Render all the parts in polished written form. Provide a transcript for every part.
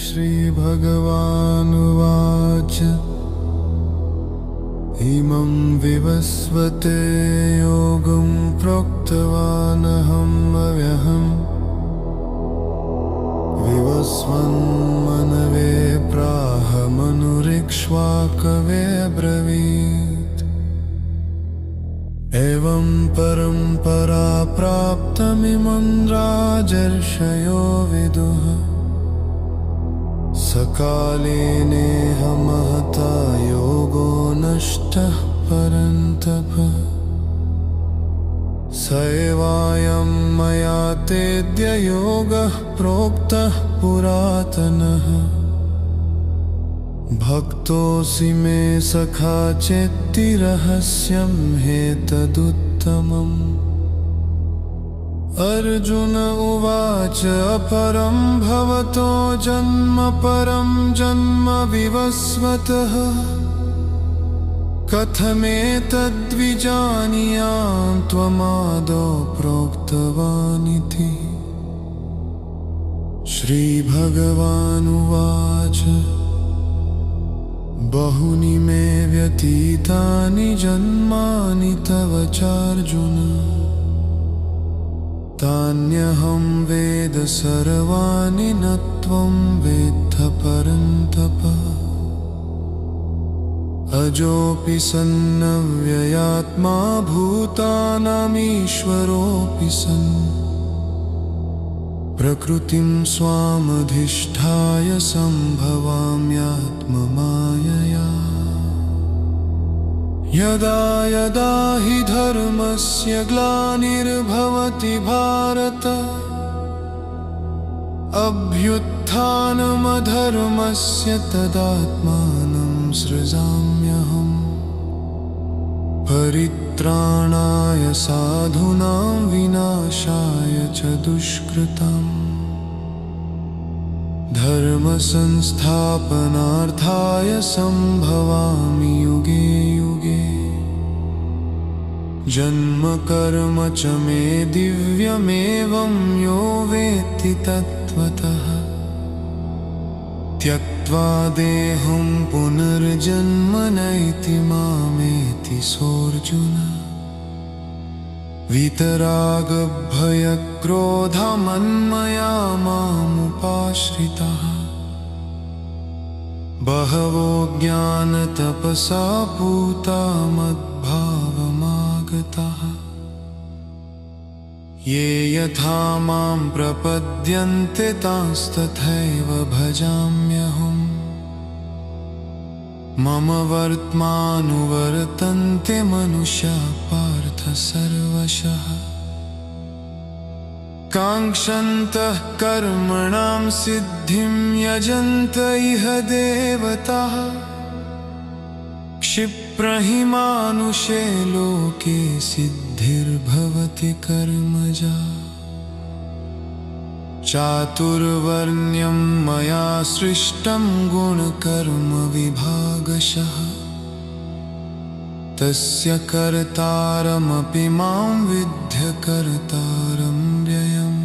श्रीभगवानुवाच इमं विवस्वते योगं प्रोक्तवानहम् अव्यहम् विवस्वन्मनवे प्राह मनुरिक्ष्वाकवे अब्रवीत् एवं परम्परा प्राप्तमिमं राजर्षयो विदुः सकाले नेह महता योगो नष्टः परन्तप स एवायं मया तेद्य योगः प्रोक्तः पुरातनः भक्तोऽसि मे सखा चेत्ति रहस्यं हेतदुत्तमम् अर्जुन उवाच अपरं भवतो जन्म परं जन्म विवस्वतः कथमेतद्विजानीयां त्वमादौ प्रोक्तवानिति श्रीभगवानुवाच बहूनि मे व्यतीतानि जन्मानि तव चार्जुन तान्यहं वेद सर्वाणि न त्वं वेत्थ परन्तप अजोऽपि सन्नव्ययात्मा भूतानामीश्वरोऽपि सन् प्रकृतिं स्वामधिष्ठाय सम्भवाम्यात्ममायया यदा यदा हि धर्मस्य ग्लानिर्भवति भारत अभ्युत्थानमधर्मस्य तदात्मानं सृजाम्यहम् परित्राणाय साधूनां विनाशाय च दुष्कृताम् धर्मसंस्थापनार्थाय सम्भवामि युगे युगे जन्म कर्म च मे दिव्यमेवं यो वेत्ति तत्त्वतः त्यक्त्वा देहं पुनर्जन्म नैति मामेति सोऽर्जुन वीतरागभयक्रोधमन्मया मामुपाश्रिताः बहवो ज्ञानतपसा पूता मद्भावमागताः ये यथा मां प्रपद्यन्ते तांस्तथैव भजाम्यहम् मम वर्त्मानुवर्तन्ते मनुष्याः पार्थ सर्वशः काङ्क्षन्तः कर्मणां सिद्धिं यजन्त इह देवताः क्षिप्रहि मानुषे लोके सिद्धिर्भवति कर्मजा चातुर्वर्ण्यं मया सृष्टं गुणकर्म विभागशः तस्य कर्तारमपि मां विद्य कर्तारं व्ययम्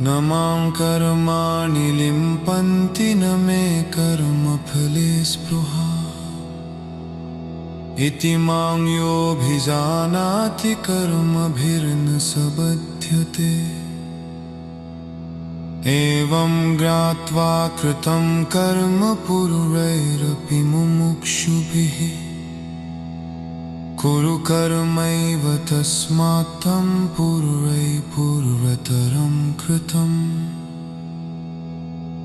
न मां कर्माणि लिम्पन्ति न मे कर्मफले स्पृहा इति मां योऽभिजानाति कर्मभिर्न स बध्यते एवं ज्ञात्वा कृतं कर्म पूर्वैरपि मुमुक्षुभिः कुरु कर्मैव तस्मात् तं पूर्वतरं कृतम्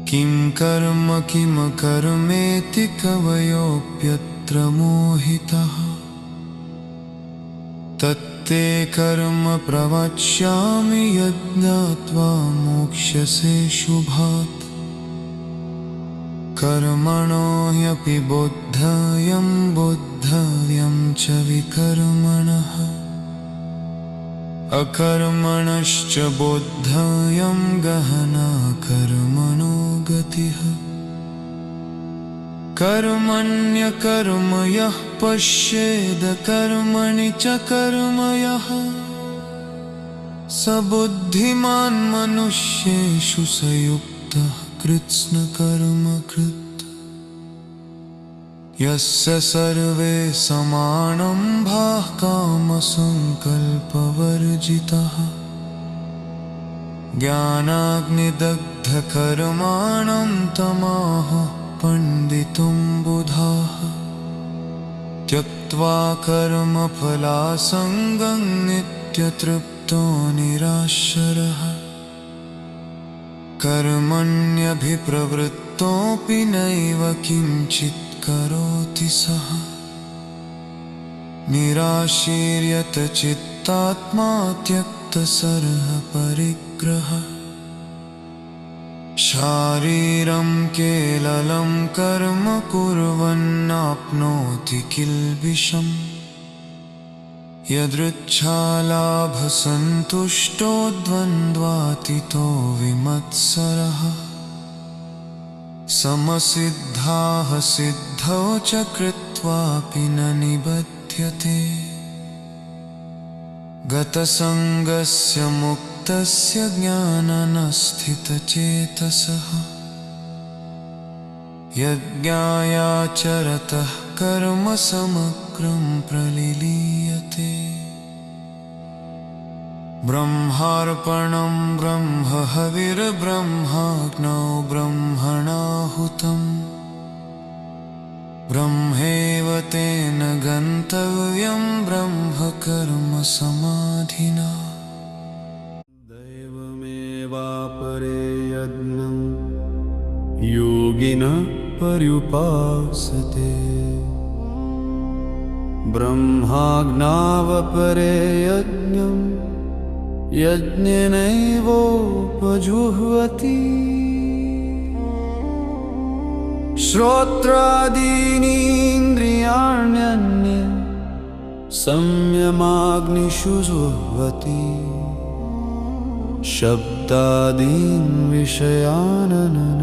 किं कर्म किमकर्मेति कवयोऽप्यत्र मोहितः तत्ते कर्म प्रवक्ष्यामि यज्ञात्वा मोक्ष्यसे शुभात् कर्मणो ह्यपि बोद्धयं च विकर्मणः अकर्मणश्च बोद्धयं गहना कर्मणो गतिः कर्मण्यकर्म यः पश्येद कर्मणि च कर्म यः स बुद्धिमान् मनुष्येषु स युक्तः युक्तः कृत्स्नकर्मकृत् यस्य सर्वे समारम्भाः कामसङ्कल्पवर्जिताः ज्ञानाग्निदग्धकर्माणं तमाह पण्डितुं बुधाः त्यक्त्वा कर्मफलासङ्गं नित्यतृप्तो निराशरः कर्मण्यभिप्रवृत्तोऽपि नैव किञ्चित् करोति सः निराशीर्यत चित्तात्मा त्यक्तसर्वपरिग्रहः शारीरं केवलं कर्म कुर्वन्नाप्नोति किल्बिषम् यदृच्छालाभसन्तुष्टो द्वन्द्वातीतो विमत्सरः समसिद्धाः सिद्धौ च कृत्वापि न निबध्यते गतसङ्गस्य मुक्तस्य ज्ञाननस्थितचेतसः यज्ञायाचरतः कर्म समग्रं प्रलीयते ब्रह्मार्पणं ब्रह्महविर्ब्रह्माग्नौ ब्रह्मणाहुतं ब्रह्मैव तेन गन्तव्यं ब्रह्मकर्म समाधिना दैवमेवापरे यज्ञं योगिनः पर्युपासते ब्रह्माग्नावपरे यज्ञं यज्ञेनैवोपजुह्वति श्रोत्रादीनीन्द्रियाण्यन्ये संयमाग्निषु जुह्वति शब्दादीन् विषयाननन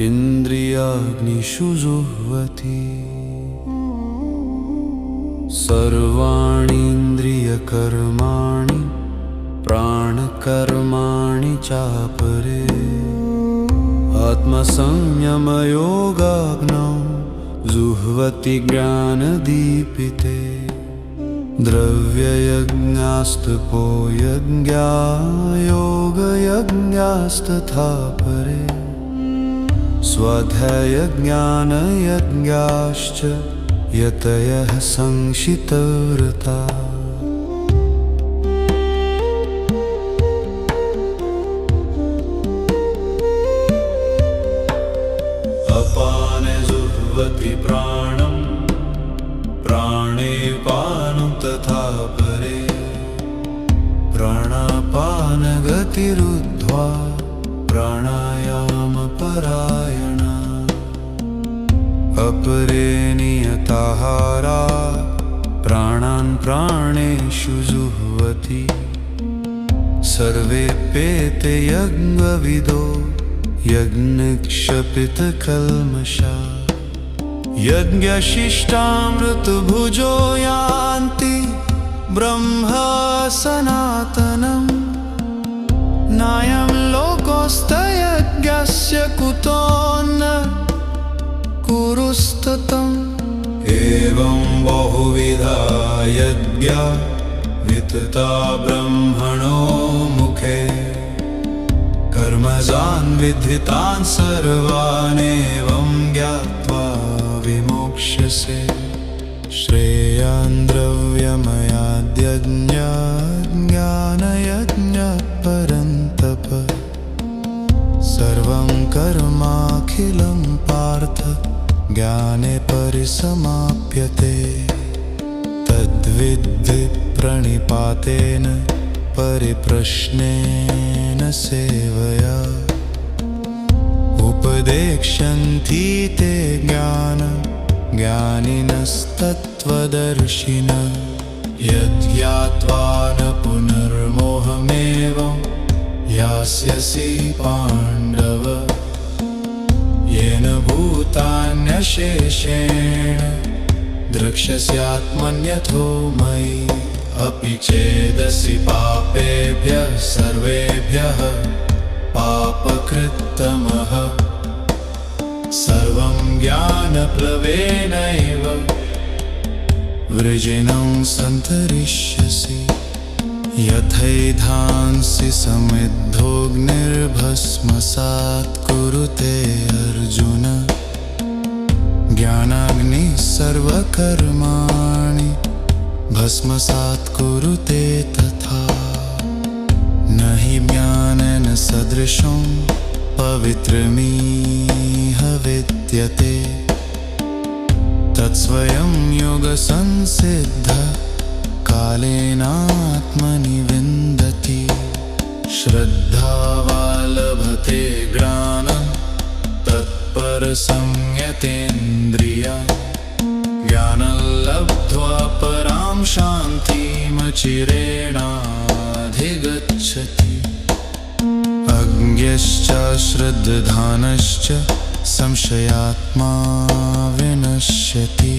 इन्द्रियाग्निषु जुह्वति सर्वाणीन्द्रियकर्माणि प्राणकर्माणि चापरे आत्मसंयमयोगाग्नौ जुह्वति ज्ञानदीपिते द्रव्ययज्ञास्तपो यज्ञा योगयज्ञास्तथा परे स्वाध्यायज्ञानयज्ञाश्च यतयः संशितव्रता अपाने जुह्वति प्राणं प्राणे पानं तथा परे प्राणापानगतिरुद्ध्वा प्राणायामपरायणा अपरे नियताहारा प्राणान् प्राणेषु जुह्वति सर्वेऽप्येते यज्ञविदो यज्ञक्षपितकल्मषा यज्ञशिष्टामृतभुजो यान्ति ब्रह्म सनातनम् नायं लोकोऽस्त्ययज्ञस्य कुतोऽन्न कुरुस्ततम् एवं बहुविधा यज्ञा वितता ब्रह्मणो मुखे कर्मजान् विद्धितान् सर्वानेवं ज्ञात्वा विमोक्ष्यसे श्रेयान् द्रव्यमयाद्यज्ञात् ज्ञानयज्ञात् परन्तप सर्वं कर्माखिलं पार्थ ज्ञाने परिसमाप्यते तद्विद्धि प्रणिपातेन परिप्रश्नेन सेवया उपदेक्ष्यन्ति ते ज्ञानिनस्तत्त्वदर्शिनः यज्ञात्वा न पुनर्मोहमेवं यास्यसि पाण्डव येन भूतान्यशेषेण द्रक्ष्यस्यात्मन्यथो मयि अपि चेदसि पापेभ्यः सर्वेभ्यः पापकृत् तमः सर्वं ज्ञानप्लवेनैव वृजिनं सन्तरिष्यसि यथैधांसि समिद्धोऽग्निर्भस्मसात् कुरुते अर्जुन ज्ञानाग्निः सर्वकर्माणि भस्मसात् कुरुते तथा न हि ज्ञानेन सदृशं पवित्रमिह विद्यते तत्स्वयं योगसंसिद्धः कालेनात्मनि विन्दति श्रद्धावा लभते ज्ञानं तत्परसंयतेन्द्रिया ज्ञानं लब्ध्वा परां शान्तिमचिरेणाधिगच्छति अज्ञश्च श्रद्धानश्च संशयात्मा विनश्यति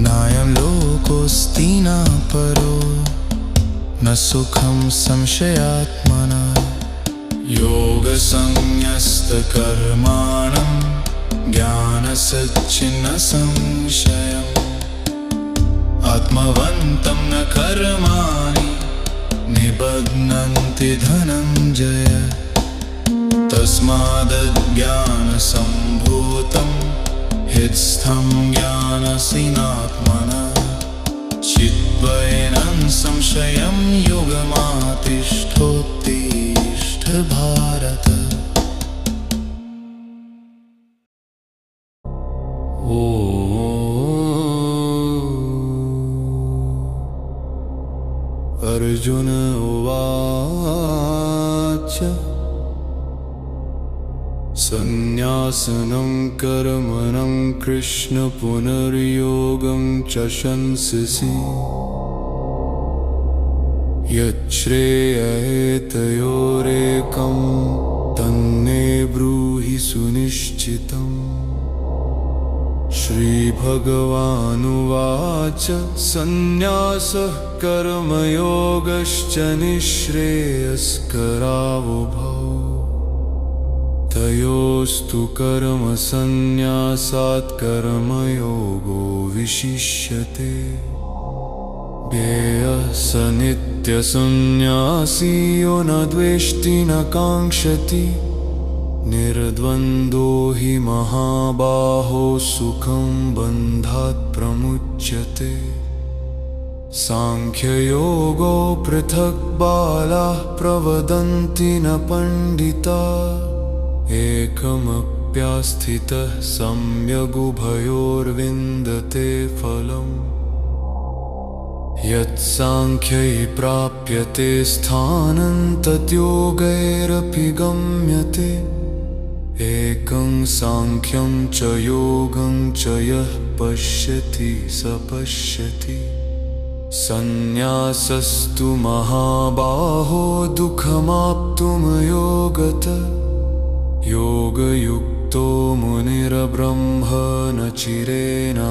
नायं लोकोऽस्ति न परो न सुखं संशयात्मना योगसंन्यस्तकर्माणं ज्ञानसच्चिन्नसंशयम् आत्मवन्तं न कर्माणि निबध्नन्ति धनञ्जय तस्मादज्ञानसम्भूतं हृत्स्थं ज्ञानसीनात्मना चिद्वैनं संशयं योगमातिष्ठोत्तिष्ठ भारत। अर्जुन उवाच संन्यासनं कर्मणं कृष्ण पुनर्योगं च शंससि यच्छ्रेयहेतयोरेकं तन्मे ब्रूहि सुनिश्चितम्। श्रीभगवानुवाच संन्यासः कर्मयोगश्च निःश्रेयस्करावुभौ तयोस्तु कर्मसन्न्यासात् कर्मयोगो विशिष्यते ज्ञेयः स नित्यसंन्यासी यो न द्वेष्टि न काङ्क्षति निर्द्वन्द्वो हि महाबाहो सुखं बन्धात् प्रमुच्यते सांख्ययोगो पृथक् बालाः प्रवदन्ति न पण्डिताः एकमप्यास्थितः सम्यगुभयोर्विन्दते फलम् यत्साङ्ख्यै प्राप्यते स्थानं तद्योगैरपि गम्यते एकं सांख्यं च योगं च यः पश्यति स पश्यति संन्यासस्तु महाबाहो दुःखमाप्तुमयोगतः योगयुक्तो मुनिर्ब्रह्मन् चिरेणाधिगच्छति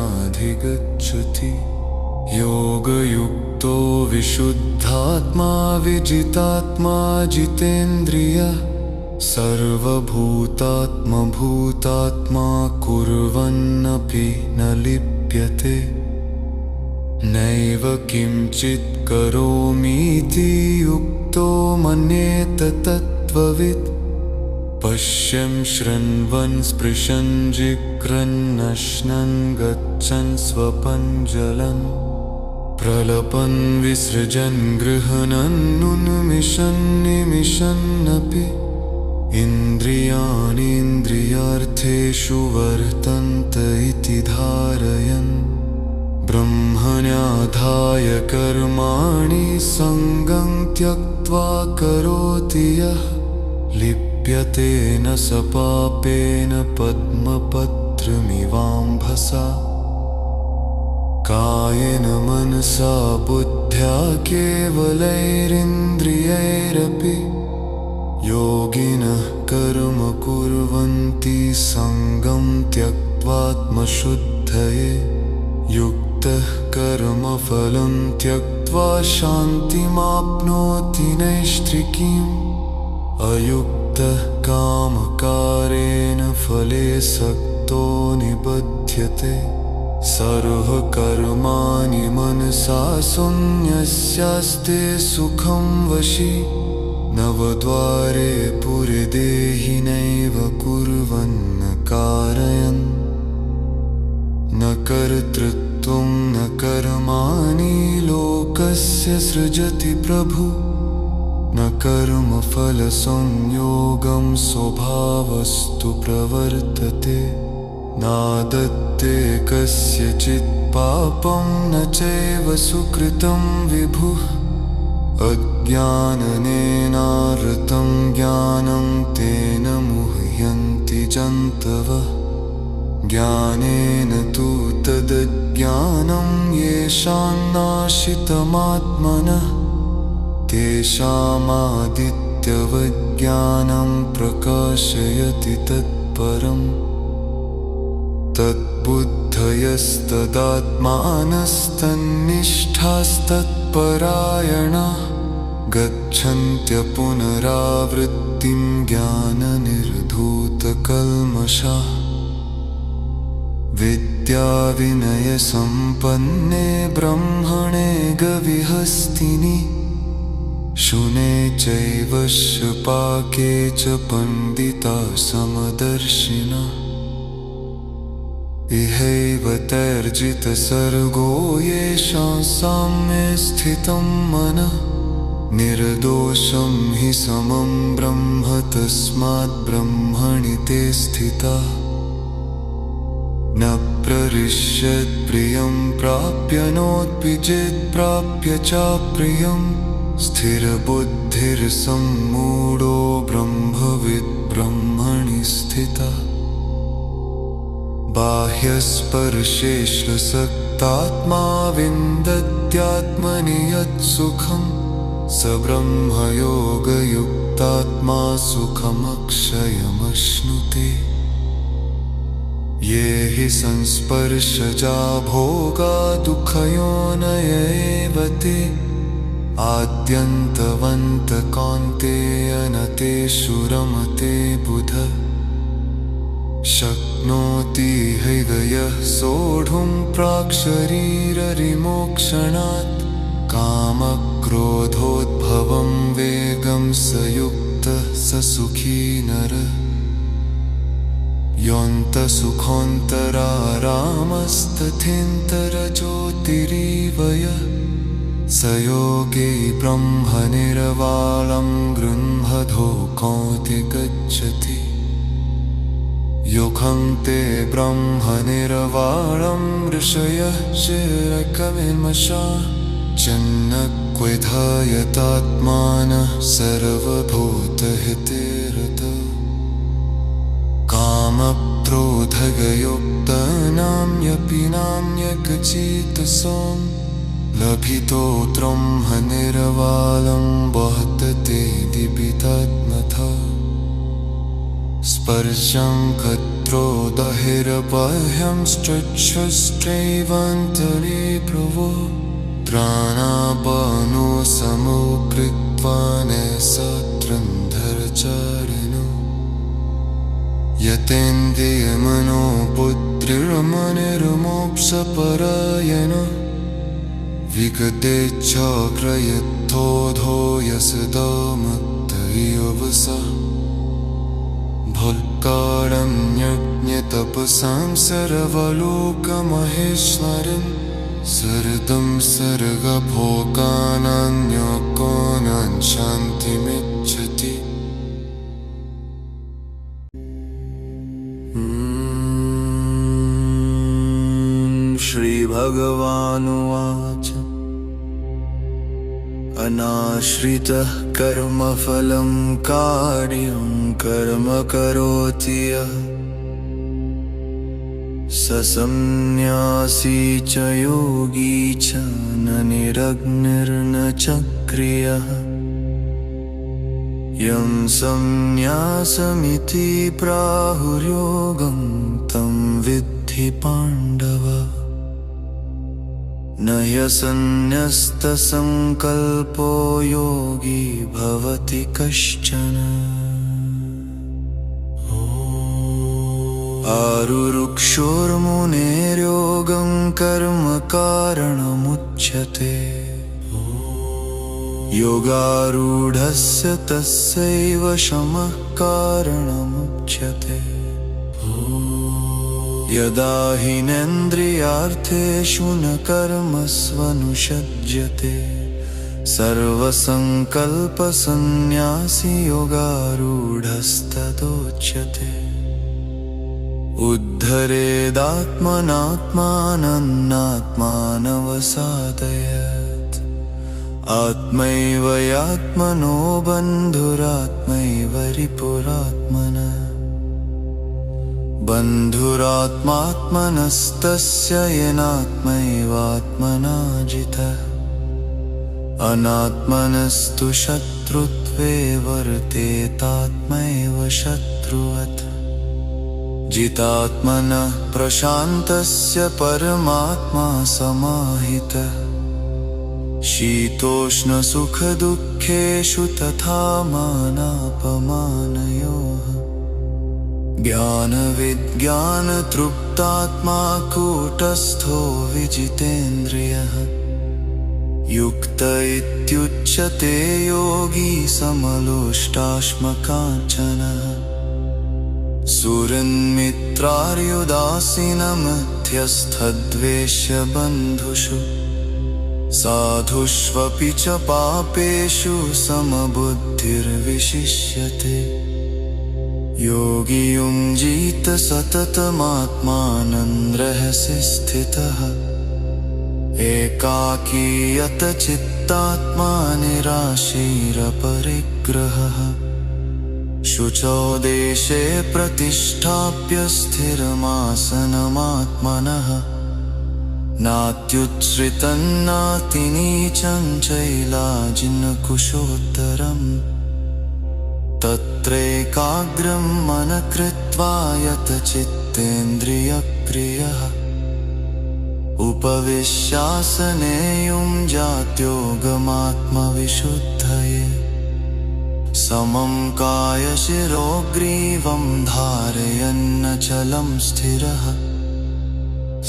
योगयुक्तो विशुद्धात्मा विजितात्मा जितेन्द्रियः सर्वभूतात्मभूतात्मा कुर्वन्नपि न लिप्यते नैव किञ्चित् करोमीति युक्तो मन्येत तत्त्ववित् पश्यन् शृण्वन् स्पृशन् जिघ्रन् अश्नन् गच्छन् स्वपन् ज्वलन् प्रलपन् विसृजन् गृह्णन् उन्मिषन् निमिषन्नपि इन्द्रियाणीन्द्रियार्थेषु वर्तन्त इति धारयन् ब्रह्मण्याधाय कर्माणि सङ्गं त्यक्त्वा करोति यः लिप्यते न स पापेन पद्मपत्रमिवाम्भसा कायेन मनसा बुद्ध्या केवलैरिन्द्रियैरपि योगिनः कर्म कुर्वन्ति सङ्गं त्यक्त्वात्मशुद्धये युक्तः कर्मफलं त्यक्त्वा शान्तिमाप्नोति नैष्ठिकीम् अयुक्त यतः कामकारेण फले सक्तो निबध्यते सर्वकर्माणि मनसा शून्यस्यास्ते सुखं वशी नवद्वारे पुरे देहि नैव कुर्वन्न कारयन् न कर्तृत्वं न कर्माणि लोकस्य सृजति प्रभु न कर्मफलसंयोगं स्वभावस्तु प्रवर्तते नादत्ते कस्यचित् पापं न चैव सुकृतं विभुः अज्ञानेनावृतं ज्ञानं तेन मुह्यन्ति जन्तवः ज्ञानेन तु तदज्ञानं येषां नाशितमात्मनः तेषामादित्यवज्ञानं प्रकाशयति तत्परम् तद्बुद्धयस्तदात्मानस्तन्निष्ठास्तत्परायणाः गच्छन्त्यपुनरावृत्तिं ज्ञाननिर्धूतकल्मषाः विद्याविनयसम्पन्ने ब्रह्मणे गविहस्तिनि शुने चैव शपाके च पंडिता समदर्शिनः इहैव तैर्जितसर्गो येषां साम्ये स्थितं मनः निर्दोषं हि समं ब्रह्म तस्मात् ब्रह्मणि ते स्थिताः न प्ररिष्यत् प्रियं प्राप्य नोत्पिजेत् प्राप्य चाप्रियं स्थिरबुद्धिर्सम्मूढो ब्रह्मविद् ब्रह्मणि स्थितः बाह्यस्पर्शेष्वसक्तात्मा विन्दत्यात्मनि यत् सुखं स ब्रह्मयोगयुक्तात्मा सुखमक्षयमश्नुते ये हि संस्पर्शजा भोगा दुःखयोनय एव ते आद्यन्तवन्त कौन्तेय न तेषु रमते बुध शक्नोति हैव सोढुं प्राक्शरीररिमोक्षणात् कामक्रोधोद्भवं वेगं स युक्तः स सुखी नरः योऽन्तसुखोऽन्तरारामस्तथेऽन्तरज्योतिरिव यः स योगी ब्रह्मनिर्वाणं गृह्णधोऽकौति गच्छति युखं ते ब्रह्मनिर्वाणं ऋषयः चिरकविमषाः चिन्नक्विधयतात्मानः सर्वभूतहिते रतः कामक्रोधयुक्तानां नान्यकचितसां लभितो ब्रह्मनिर्वाणं वहतते दिवितात्मथा स्पर्शं कत्रोदहिर्बाह्यंश्चक्षुश्चैवान्तरे प्रभो त्राणापानो समो कृत्वा नैषात्रन्धरचारिणो यतेन्द्रियमनो पुत्रिर्मनिर्मोक्षपरायणः विगतेच्छाक्रयद्धोधो यशदा मुक्त एव सः भुत्कारण्यज्ञतपसां सर्वलोकमहेश्वरं सर्दं सर्गभोगानान्यकोनान् शान्तिमिच्छति श्रीभगवानुवाच अनाश्रितः कर्मफलं कार्यं कर्म करोति यः स संन्यासी च योगी च न निरग्निर्न च क्रियः यं संन्यासमिति प्राहुर्योगं तं विद्धि पाण्डव न ह्यसन्न्यस्तसङ्कल्पो योगी भवति कश्चन आरुरुक्षोर्मुनेर्योगं कर्म कारणमुच्यते योगारूढस्य तस्यैव शमः कारणमुच्यते यदा हीनेन्द्रियार्थेषु न कर्मस्वनुषज्यते सर्वसङ्कल्पसन्न्यासी योगारूढस्तदोच्यते उद्धरेदात्मनात्मानन्नात्मानवसादयत् आत्मैव यात्मनो बन्धुरात्मैव रिपुरात्मनः बन्धुरात्मात्मनस्तस्य येनात्मैवात्मना जितः अनात्मनस्तु शत्रुत्वे वर्तेतात्मैव शत्रुवत् जितात्मनः प्रशान्तस्य परमात्मा समाहितः शीतोष्णसुखदुःखेषु तथा मानापमानयोः ज्ञानविज्ञानतृप्तात्मा कूटस्थो विजितेन्द्रियः युक्त इत्युच्यते योगी समलोष्टाश्मकाञ्चनः सुहृन्मित्रार्युदासीनमध्यस्थद्वेष्य बन्धुषु साधुष्वपि च पापेषु समबुद्धिर्विशिष्यते योगी युञ्जीत सततमात्मानं रहसि स्थितः एकाकी यतचित्तात्मा निराशीरपरिग्रहः शुचौ देशे प्रतिष्ठाप्य स्थिरमासनमात्मनः नात्युच्छ्रितं नातिनीचं चैलाजिनकुशोत्तरम् तत्रैकाग्रं मनः कृत्वा यतचित्तेन्द्रियक्रियः उपविश्यासने युञ्जात्योगमात्मविशुद्धये समं कायशिरोग्रीवं धारयन्नचलं स्थिरः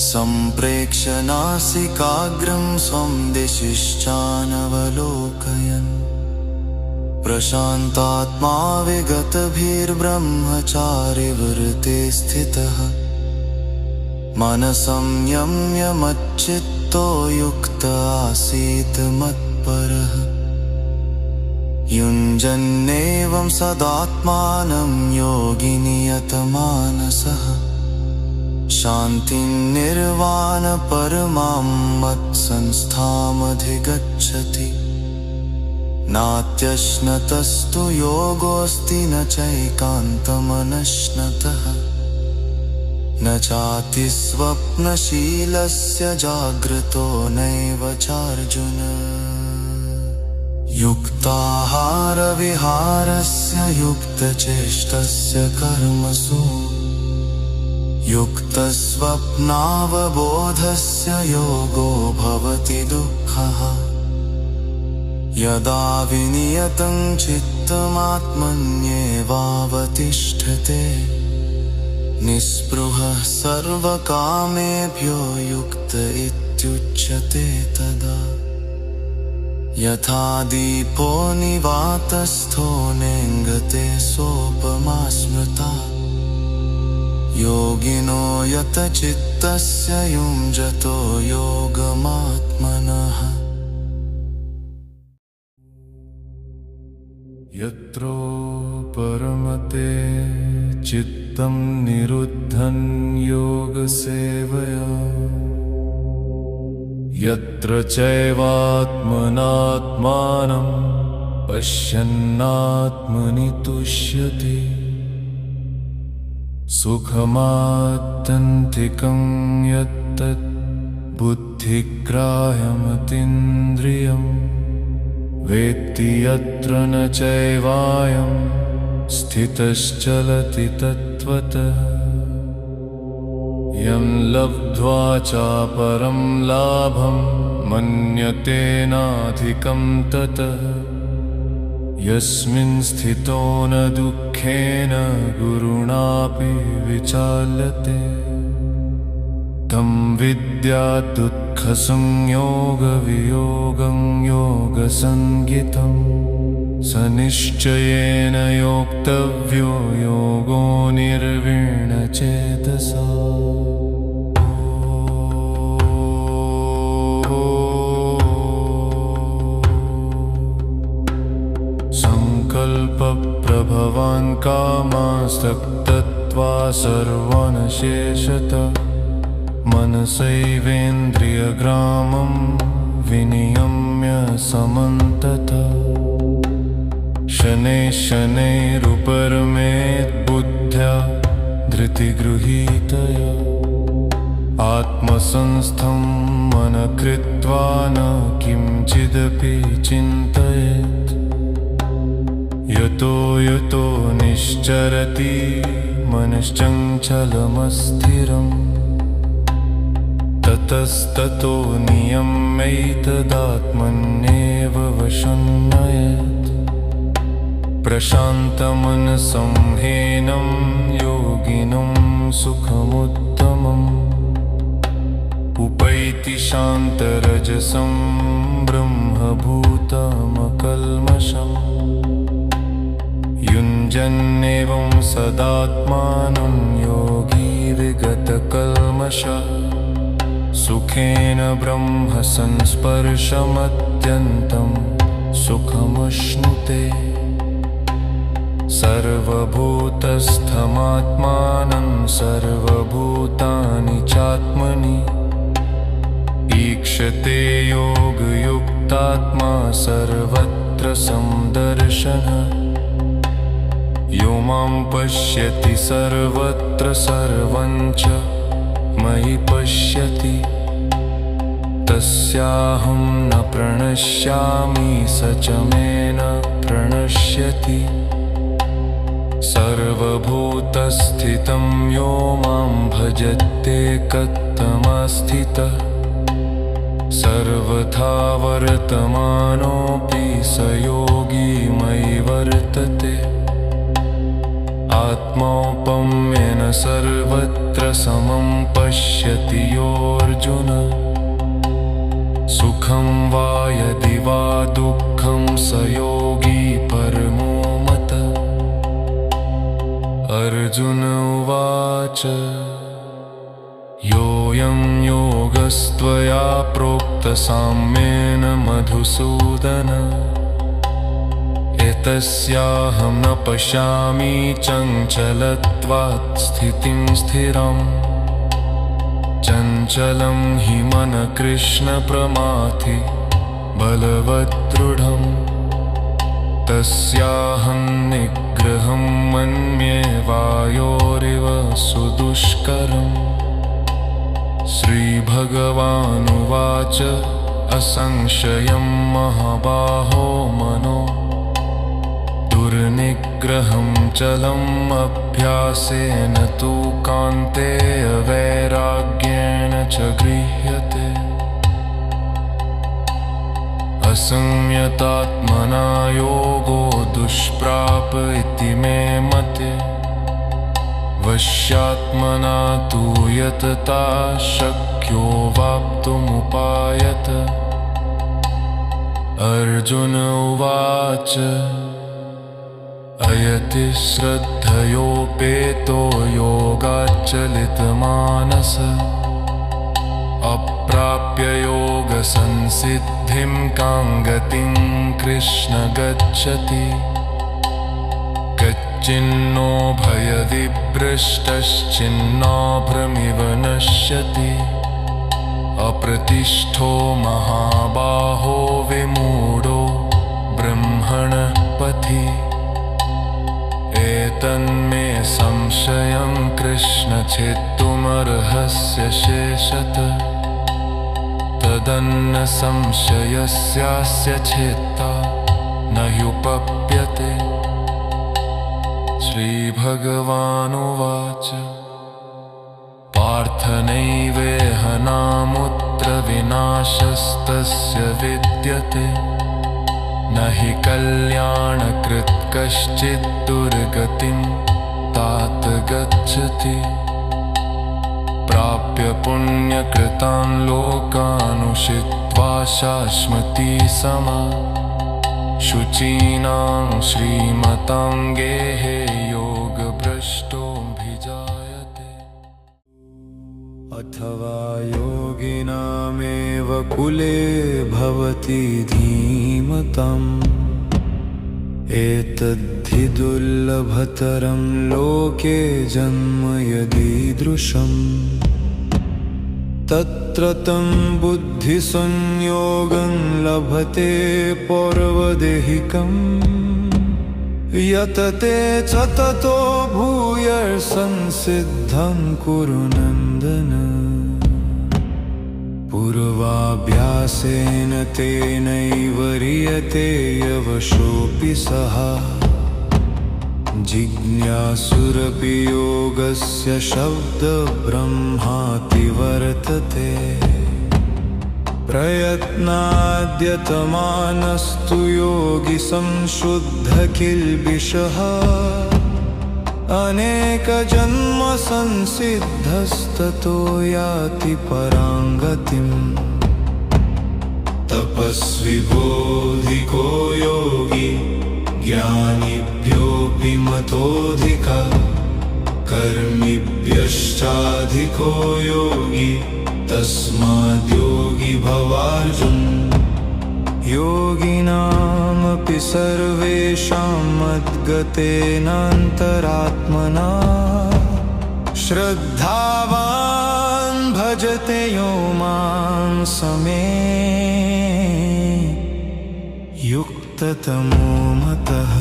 सम्प्रेक्ष्य नासिकाग्रं स्वं दिशिश्चानवलोकयन् प्रशान्तात्मा विगतभिर्ब्रह्मचारिव्रते स्थितः मनसंयम्य मच्चित्तो युक्त आसीत् मत्परः युञ्जन्नेवं सदात्मानं योगी नियतमानसः शान्तिं निर्वाणपरमां मत्संस्थामधिगच्छति नात्यश्नतस्तु योगोऽस्ति न चैकान्तमनश्नतः न चाति स्वप्नशीलस्य जाग्रतो नैव चार्जुन युक्ताहारविहारस्य युक्तचेष्टस्य कर्मसु युक्तस्वप्नावबोधस्य योगो भवति दुःखः यदा विनियतं चित्तमात्मन्येवावतिष्ठते निःस्पृहः सर्वकामेभ्यो युक्त इत्युच्यते तदा यथा दीपो निवातस्थो नेङ्गते सोपमा स्मृता योगिनो यतचित्तस्य युञ्जतो योगमात्मनः यत्रो परमते चित्तं निरुद्धं योगसेवया यत्र चैवात्मनात्मानं पश्यन्नात्मनि तुष्यति सुखमात्यन्तिकं यत्तत् बुद्धिग्राह्यमतीन्द्रियम् वेत्ति यत्र न चैवायं स्थितश्चलति तत्त्वतः यं लब्ध्वा चापरं लाभं मन्यते नाधिकं ततः यस्मिन् स्थितो न दुःखेन गुरुणापि विचाल्यते तं विद्यात् दुःखसंयोगवियोगं योगसंज्ञितं स निश्चयेन योक्तव्यो योगो निर्वीणचेतसा। संकल्पप्रभवान् कामासक्तत्वा सर्वान् शेषतः मनसैवेन्द्रियग्रामं विनियम्य समन्ततः शनैः शनैरुपरमेत् बुद्ध्या धृतिगृहीतया आत्मसंस्थं मनः कृत्वा न किञ्चिदपि चिन्तयेत् यतो यतो निश्चरति मनश्चञ्चलमस्थिरम् ततस्ततो नियम्यैतदात्मन्येव वशं नयेत् प्रशान्तमनसं ह्येनं योगिनं सुखमुत्तमम् उपैति शान्तरजसं ब्रह्मभूतमकल्मषम् युञ्जन्नेवं सदात्मानं योगी विगतकल्मषः सुखेन ब्रह्म संस्पर्शमत्यन्तं सुखमश्नुते सर्वभूतस्थमात्मानं सर्वभूतानि चात्मनि ईक्षते योगयुक्तात्मा सर्वत्र समदर्शनः यो मां पश्यति सर्वत्र सर्वं च मयि पश्यति तस्याहं न प्रणश्यामि स च मे न प्रणश्यति सर्वभूतस्थितं यो मां भजत्येकत्वमास्थितः सर्वथा वर्तमानोऽपि स योगी मयि वर्तते आत्मौपम्येन सर्वत्र समं पश्यति योऽर्जुन सुखं वा यदि वा दुःखं स योगी परमो मतः। अर्जुन उवाच योऽयं योगस्त्वया प्रोक्तः साम्येन मधुसूदन एतस्याहं न पश्यामि चञ्चलत्वात् स्थितिं स्थिरम् चञ्चलं हि मनः कृष्ण प्रमाथि बलवद्दृढम् तस्याहं निग्रहं मन्ये वायोरिव सुदुष्करम्। श्रीभगवानुवाच असंशयं महाबाहो मनो दुर्निग्रहं चलम् अभ्यासेन तु कान्तेय वैराग्येण च गृह्यते असंयतात्मना योगो दुष्प्राप इति मे मते वश्यात्मना तु यतता शक्यो वाप्तुमुपायत। अर्जुन उवाच अयति श्रद्धयोपेतो योगाच्चलितमानस अप्राप्य योगसंसिद्धिं कां गतिं कृष्ण गच्छति कच्चिन्नो भयविभ्रष्टश्चिन्नाभ्रमिव नश्यति अप्रतिष्ठो महाबाहो विमूढो ब्रह्मणः पथि एतन्मे संशयं कृष्ण छेत्तुमर्हस्य शेषतः तदन्न संशयस्यास्य छेत्ता न ह्युपप्यते। श्रीभगवानुवाच पार्थ नैवेह नामुत्र विनाशस्तस्य विद्यते न हि कल्याणकृत् कश्चित् दुर्गतिं तात गच्छति प्राप्य पुण्यकृतान् लोकानुषित्वा शाश्वती समा शुचीनां श्रीमतां गेहे योगभ्रष्टोऽभिजायते अथवा योगिनामेव कुले भवति धीमताम् एतद्धि दुर्लभतरं लोके जन्म यदीदृशम् तत्र तं बुद्धिसंयोगं लभते पौर्वदेहिकम् यतते च ततो भूयर्संसिद्धं कुरु नन्दन पूर्वाभ्यासेन तेनैव ह्रियते यवशोऽपि सः जिज्ञासुरपि योगस्य शब्दब्रह्माति वर्तते प्रयत्नाद्यतमानस्तु योगी संशुद्धकिल्बिषः अनेकजन्मसंसिद्धस्ततो याति परां गतिम् तपस्वी बोधिको योगी ज्ञानिभ्योऽपि मतोऽधिकः कर्मिभ्यश्चाधिको योगी तस्माद्योगी भवार्जुन योगिनामपि सर्वेषां मद्गतेनान्तरात्मना श्रद्धावान् भजते यो मां समे युक्ततमो मतः।